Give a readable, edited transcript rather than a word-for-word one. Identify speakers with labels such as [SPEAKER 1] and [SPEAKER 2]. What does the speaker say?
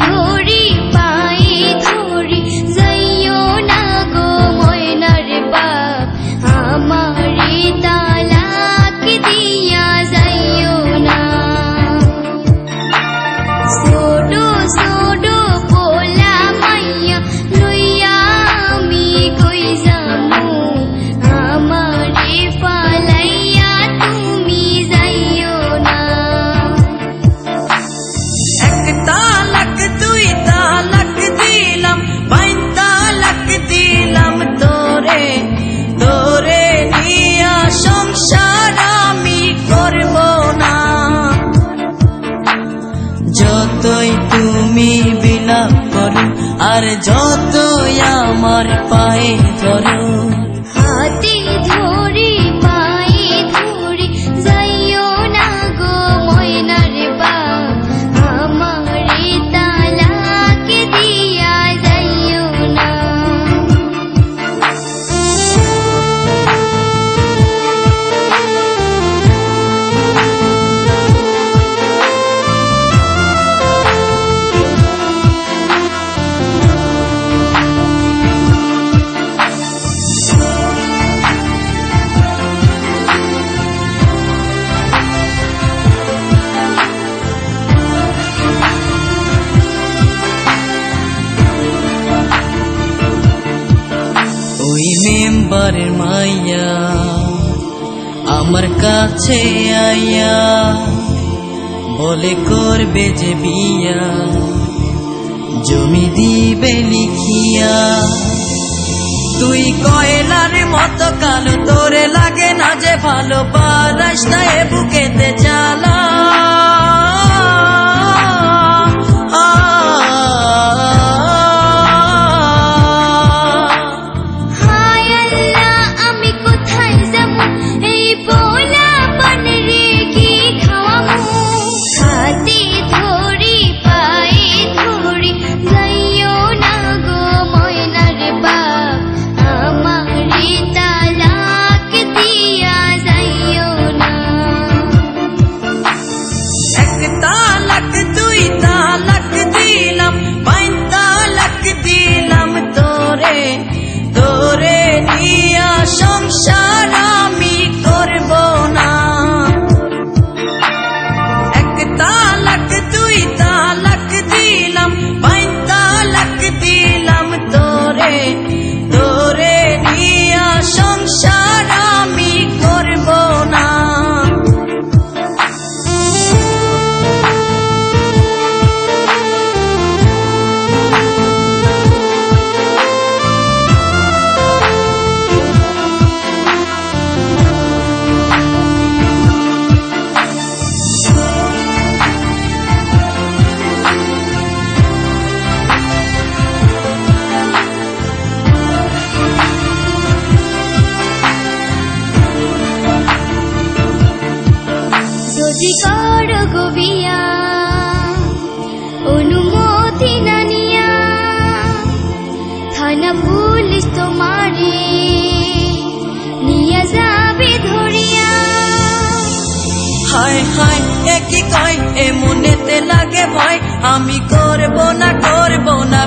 [SPEAKER 1] ধরি পায়ে ধরি যাইও না গো ময়নার বাপ, আমারে তালাক দিয়া যাইও না। ছোটো ছোটো পোলা মাইয়া লইয়া আমি কই যামু, আমারে পালাইয়া তুমি যাইও না।
[SPEAKER 2] এক তালাক দুই তালাক দিলাম, বাইন তালাক দিলাম তোরে, তোরে নিয়া সংসার আমি করব না। যতই তুমি বিলাপ করো আর যতই আমার পায়ে ধরো,
[SPEAKER 1] হাতে ধরি পায়ে ধরি যাইও না গো ময়নার বাপ, আমারে তালাক দিয়া যাইও না।
[SPEAKER 2] ওই মেম্বারের মাইয়া আমার কাছে আইয়া বলে করবে যে বিয়া, জমি দিবে লিখিয়া। তুই কয়লার মতো কালো, তোরে লাগে না যে ভালো, পারাস না এ বুকেতে জ্বালা। তোরে নিয়া সংসার আমি করব না। এক তালাক দুই তালাক দিলাম, বাইন তালাক দিলাম তোরে, তোরে নিয়া সংসার আমি করব না।
[SPEAKER 1] যদি করো গো বিয়া অনুমতি না নিয়া, থানা পুলিশ তোমারে নিয়া যাবে ধরিয়া।
[SPEAKER 2] হায় হায় এ কি কয়, এ মনেতে লাগে ভয়, আমি করব না